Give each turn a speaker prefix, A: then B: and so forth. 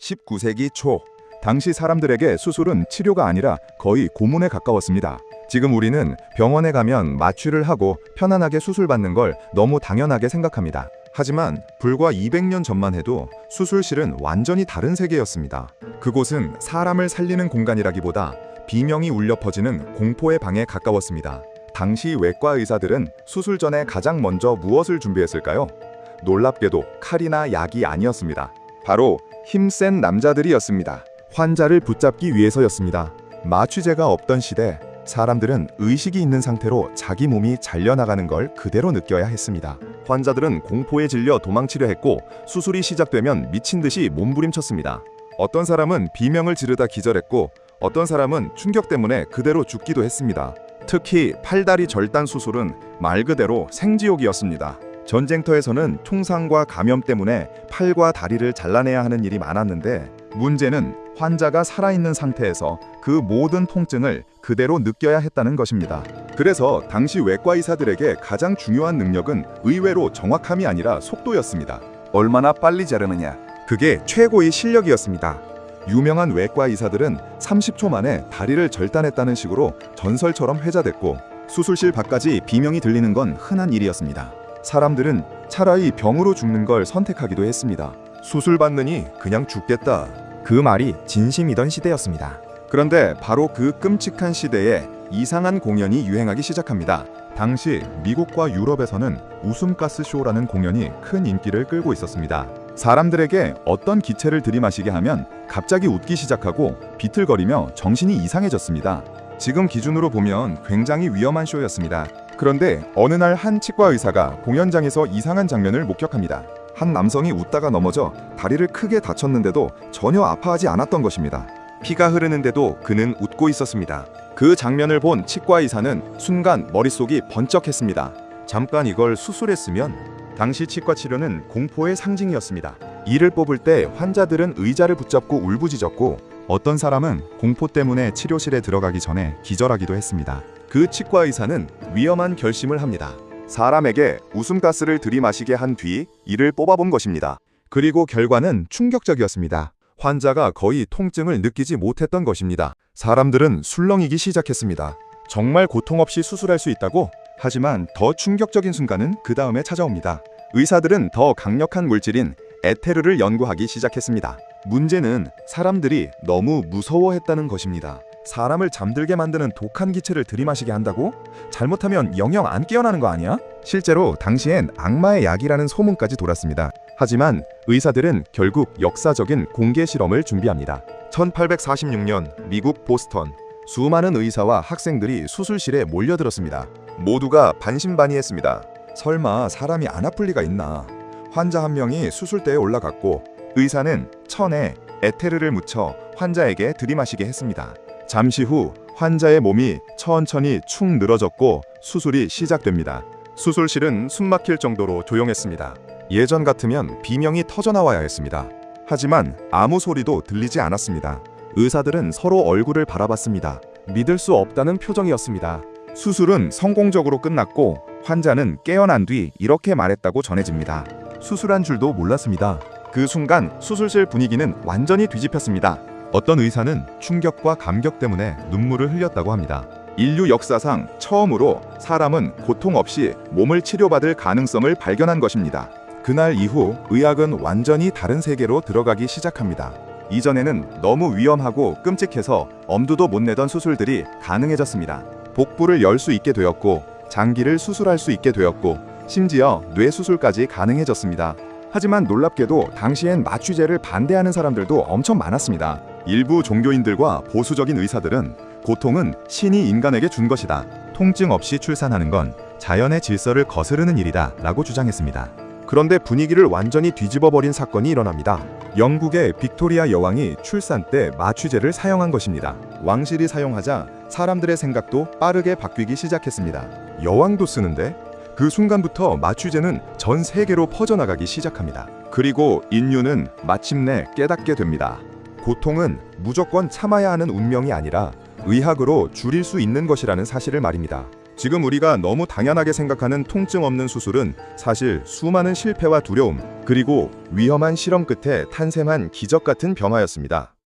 A: 19세기 초, 당시 사람들에게 수술은 치료가 아니라 거의 고문에 가까웠습니다. 지금 우리는 병원에 가면 마취를 하고 편안하게 수술받는 걸 너무 당연하게 생각합니다. 하지만 불과 200년 전만 해도 수술실은 완전히 다른 세계였습니다. 그곳은 사람을 살리는 공간이라기보다 비명이 울려 퍼지는 공포의 방에 가까웠습니다. 당시 외과 의사들은 수술 전에 가장 먼저 무엇을 준비했을까요? 놀랍게도 칼이나 약이 아니었습니다. 바로 힘센 남자들이었습니다. 환자를 붙잡기 위해서였습니다. 마취제가 없던 시대, 사람들은 의식이 있는 상태로 자기 몸이 잘려나가는 걸 그대로 느껴야 했습니다. 환자들은 공포에 질려 도망치려 했고 수술이 시작되면 미친 듯이 몸부림쳤습니다. 어떤 사람은 비명을 지르다 기절했고 어떤 사람은 충격 때문에 그대로 죽기도 했습니다. 특히 팔다리 절단 수술은 말 그대로 생지옥이었습니다. 전쟁터에서는 총상과 감염 때문에 팔과 다리를 잘라내야 하는 일이 많았는데 문제는 환자가 살아있는 상태에서 그 모든 통증을 그대로 느껴야 했다는 것입니다. 그래서 당시 외과 의사들에게 가장 중요한 능력은 의외로 정확함이 아니라 속도였습니다. 얼마나 빨리 자르느냐, 그게 최고의 실력이었습니다. 유명한 외과 의사들은 30초 만에 다리를 절단했다는 식으로 전설처럼 회자됐고 수술실 밖까지 비명이 들리는 건 흔한 일이었습니다. 사람들은 차라리 병으로 죽는 걸 선택하기도 했습니다. 수술 받느니 그냥 죽겠다, 그 말이 진심이던 시대였습니다. 그런데 바로 그 끔찍한 시대에 이상한 공연이 유행하기 시작합니다. 당시 미국과 유럽에서는 웃음가스 쇼라는 공연이 큰 인기를 끌고 있었습니다. 사람들에게 어떤 기체를 들이마시게 하면 갑자기 웃기 시작하고 비틀거리며 정신이 이상해졌습니다. 지금 기준으로 보면 굉장히 위험한 쇼였습니다. 그런데 어느 날 한 치과 의사가 공연장에서 이상한 장면을 목격합니다. 한 남성이 웃다가 넘어져 다리를 크게 다쳤는데도 전혀 아파하지 않았던 것입니다. 피가 흐르는데도 그는 웃고 있었습니다. 그 장면을 본 치과 의사는 순간 머릿속이 번쩍했습니다. 잠깐 이걸 수술했으면. 당시 치과 치료는 공포의 상징이었습니다. 이를 뽑을 때 환자들은 의자를 붙잡고 울부짖었고 어떤 사람은 공포 때문에 치료실에 들어가기 전에 기절하기도 했습니다. 그 치과 의사는 위험한 결심을 합니다. 사람에게 웃음가스를 들이마시게 한 뒤 이를 뽑아본 것입니다. 그리고 결과는 충격적이었습니다. 환자가 거의 통증을 느끼지 못했던 것입니다. 사람들은 술렁이기 시작했습니다. 정말 고통 없이 수술할 수 있다고? 하지만 더 충격적인 순간은 그 다음에 찾아옵니다. 의사들은 더 강력한 물질인 에테르를 연구하기 시작했습니다. 문제는 사람들이 너무 무서워했다는 것입니다. 사람을 잠들게 만드는 독한 기체를 들이마시게 한다고? 잘못하면 영영 안 깨어나는 거 아니야? 실제로 당시엔 악마의 약이라는 소문까지 돌았습니다. 하지만 의사들은 결국 역사적인 공개 실험을 준비합니다. 1846년 미국 보스턴, 수많은 의사와 학생들이 수술실에 몰려들었습니다. 모두가 반신반의했습니다. 설마 사람이 안 아플 리가 있나? 환자 한 명이 수술대에 올라갔고 의사는 천에 에테르를 묻혀 환자에게 들이마시게 했습니다. 잠시 후 환자의 몸이 천천히 축 늘어졌고 수술이 시작됩니다. 수술실은 숨막힐 정도로 조용했습니다. 예전 같으면 비명이 터져나와야 했습니다. 하지만 아무 소리도 들리지 않았습니다. 의사들은 서로 얼굴을 바라봤습니다. 믿을 수 없다는 표정이었습니다. 수술은 성공적으로 끝났고 환자는 깨어난 뒤 이렇게 말했다고 전해집니다. 수술한 줄도 몰랐습니다. 그 순간 수술실 분위기는 완전히 뒤집혔습니다. 어떤 의사는 충격과 감격 때문에 눈물을 흘렸다고 합니다. 인류 역사상 처음으로 사람은 고통 없이 몸을 치료받을 가능성을 발견한 것입니다. 그날 이후 의학은 완전히 다른 세계로 들어가기 시작합니다. 이전에는 너무 위험하고 끔찍해서 엄두도 못 내던 수술들이 가능해졌습니다. 복부를 열 수 있게 되었고 장기를 수술할 수 있게 되었고 심지어 뇌 수술까지 가능해졌습니다. 하지만 놀랍게도 당시엔 마취제를 반대하는 사람들도 엄청 많았습니다. 일부 종교인들과 보수적인 의사들은 고통은 신이 인간에게 준 것이다, 통증 없이 출산하는 건 자연의 질서를 거스르는 일이다 라고 주장했습니다. 그런데 분위기를 완전히 뒤집어버린 사건이 일어납니다. 영국의 빅토리아 여왕이 출산 때 마취제를 사용한 것입니다. 왕실이 사용하자 사람들의 생각도 빠르게 바뀌기 시작했습니다. 여왕도 쓰는데? 그 순간부터 마취제는 전 세계로 퍼져나가기 시작합니다. 그리고 인류는 마침내 깨닫게 됩니다. 고통은 무조건 참아야 하는 운명이 아니라 의학으로 줄일 수 있는 것이라는 사실을 말입니다. 지금 우리가 너무 당연하게 생각하는 통증 없는 수술은 사실 수많은 실패와 두려움, 그리고 위험한 실험 끝에 탄생한 기적 같은 변화였습니다.